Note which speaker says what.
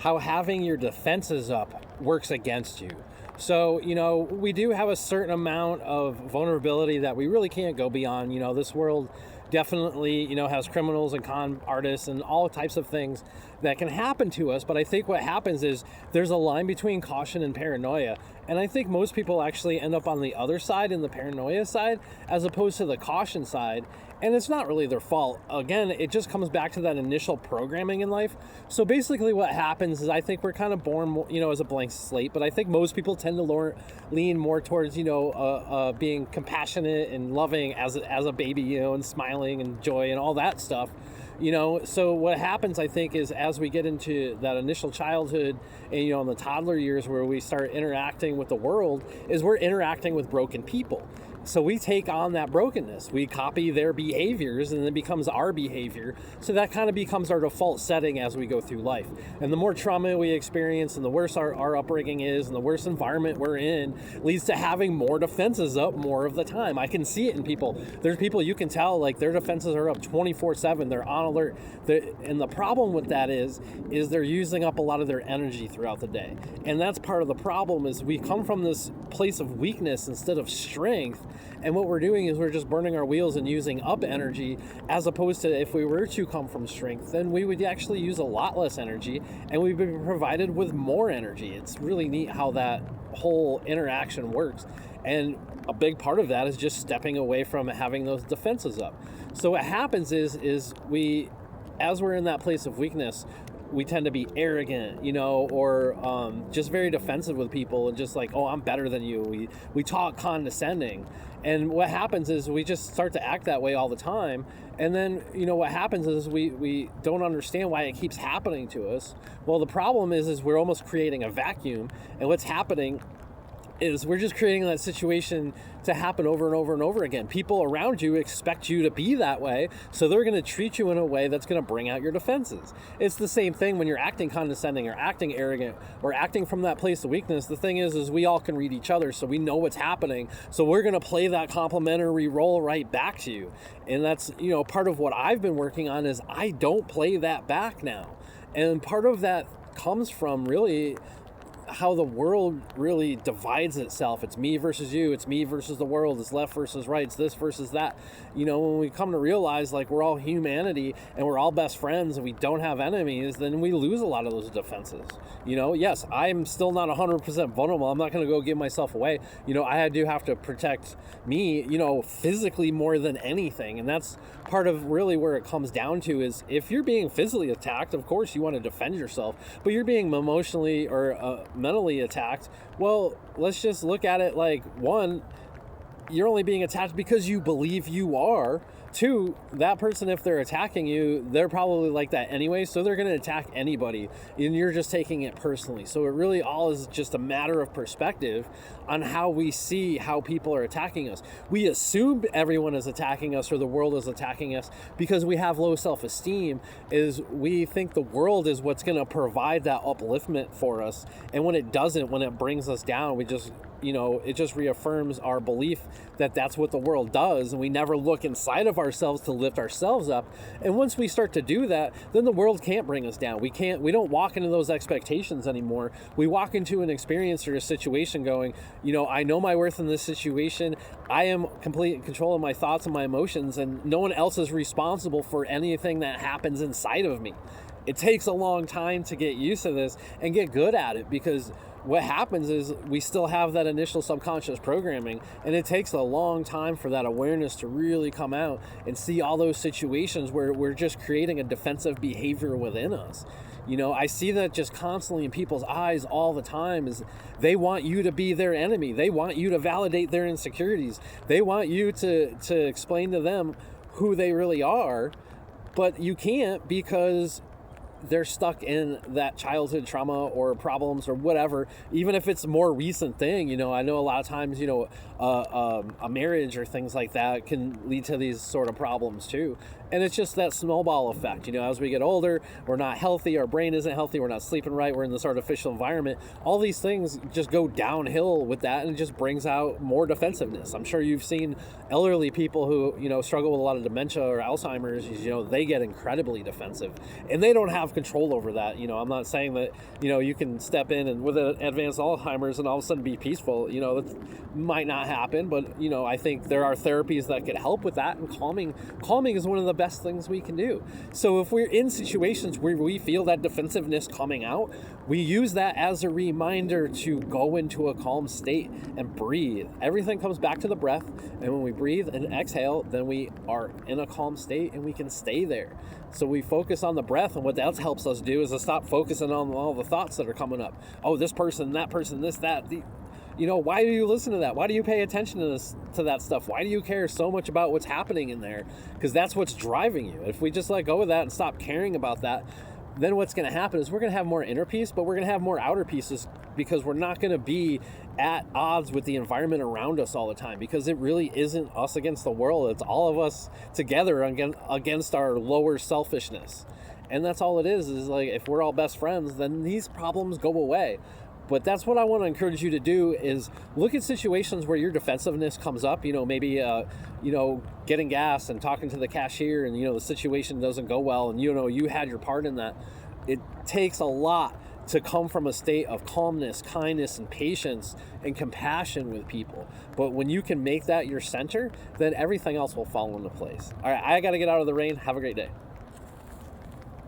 Speaker 1: how having your defenses up works against you. So, we do have a certain amount of vulnerability that we really can't go beyond. This world definitely, has criminals and con artists and all types of things that can happen to us. But I think what happens is there's a line between caution and paranoia. And I think most people actually end up on the other side, in the paranoia side, as opposed to the caution side. And it's not really their fault. Again, it just comes back to that initial programming in life. So basically what happens is I think we're kind of born, as a blank slate. But I think most people tend to lean more towards, being compassionate and loving as a baby, and smiling and joy and all that stuff. So what happens, I think, is as we get into that initial childhood and, in the toddler years where we start interacting with the world, is we're interacting with broken people. So we take on that brokenness. We copy their behaviors, and it becomes our behavior. So that kind of becomes our default setting as we go through life. And the more trauma we experience and the worse our upbringing is and the worse environment we're in leads to having more defenses up more of the time. I can see it in people. There's people you can tell, like, their defenses are up 24/7. They're on alert. And the problem with that is they're using up a lot of their energy throughout the day. And that's part of the problem, is we come from this place of weakness instead of strength. And what we're doing is we're just burning our wheels and using up energy, as opposed to if we were to come from strength, then we would actually use a lot less energy and we'd be provided with more energy. It's really neat how that whole interaction works. And a big part of that is just stepping away from having those defenses up. So what happens is we, as we're in that place of weakness, we tend to be arrogant, or just very defensive with people and just like, oh, I'm better than you. We talk condescending. And what happens is we just start to act that way all the time. And then, what happens is we don't understand why it keeps happening to us. Well, the problem is we're almost creating a vacuum. And what's happening is we're just creating that situation to happen over and over and over again. People around you expect you to be that way, so they're going to treat you in a way that's going to bring out your defenses. It's the same thing when you're acting condescending or acting arrogant or acting from that place of weakness. The thing is we all can read each other, so we know what's happening. So we're going to play that complimentary role right back to you. And that's, part of what I've been working on is I don't play that back now. And part of that comes from really how the world really divides itself. It's me versus you. It's me versus the world. It's left versus right. It's this versus that. When we come to realize like we're all humanity and we're all best friends and we don't have enemies, then we lose a lot of those defenses. Yes, I'm still not 100% vulnerable. I'm not going to go give myself away. I do have to protect me, physically more than anything. And that's part of really where it comes down to is if you're being physically attacked, of course you want to defend yourself, but you're being emotionally or mentally attacked. Well, let's just look at it like, one, you're only being attacked because you believe you are. Two, that person, if they're attacking you, they're probably like that anyway, so they're going to attack anybody, and you're just taking it personally. So it really all is just a matter of perspective on how we see how people are attacking us. We assume everyone is attacking us or the world is attacking us because we have low self-esteem, is we think the world is what's going to provide that upliftment for us, and when it doesn't, when it brings us down, we just it just reaffirms our belief that that's what the world does, and we never look inside of ourselves to lift ourselves up. And once we start to do that, then the world can't bring us down. We don't walk into those expectations anymore. We walk into an experience or a situation going, I know my worth in this situation. I am complete in control of my thoughts and my emotions, and no one else is responsible for anything that happens inside of me. It takes a long time to get used to this and get good at it, because what happens is we still have that initial subconscious programming, and it takes a long time for that awareness to really come out and see all those situations where we're just creating a defensive behavior within us. I see that just constantly in people's eyes all the time, is they want you to be their enemy. They want you to validate their insecurities. They want you to explain to them who they really are, but you can't, because they're stuck in that childhood trauma or problems or whatever, even if it's a more recent thing. I know a lot of times, a marriage or things like that can lead to these sort of problems too. And it's just that snowball effect. As we get older, we're not healthy, our brain isn't healthy, we're not sleeping right, we're in this artificial environment. All these things just go downhill with that, and it just brings out more defensiveness. I'm sure you've seen elderly people who, struggle with a lot of dementia or Alzheimer's, they get incredibly defensive, and they don't have control over that. I'm not saying that, you can step in and with an advanced Alzheimer's and all of a sudden be peaceful. That might not happen, but, I think there are therapies that could help with that, and calming is one of the best things we can do. So if we're in situations where we feel that defensiveness coming out, we use that as a reminder to go into a calm state and breathe. Everything comes back to the breath, and when we breathe and exhale, then we are in a calm state and we can stay there. So we focus on the breath, and what that helps us do is to stop focusing on all the thoughts that are coming up. Oh, this person, that person, this, that. Why do you listen to that? Why do you pay attention to that stuff? Why do you care so much about what's happening in there? Because that's what's driving you. If we just let go of that and stop caring about that, then what's going to happen is we're going to have more inner peace, but we're going to have more outer pieces, because we're not going to be at odds with the environment around us all the time, because it really isn't us against the world. It's all of us together against our lower selfishness. And that's all it is like, if we're all best friends, then these problems go away. But that's what I want to encourage you to do, is look at situations where your defensiveness comes up, maybe, getting gas and talking to the cashier, and, the situation doesn't go well, and, you had your part in that. It takes a lot to come from a state of calmness, kindness, and patience and compassion with people. But when you can make that your center, then everything else will fall into place. All right, I got to get out of the rain. Have a great day.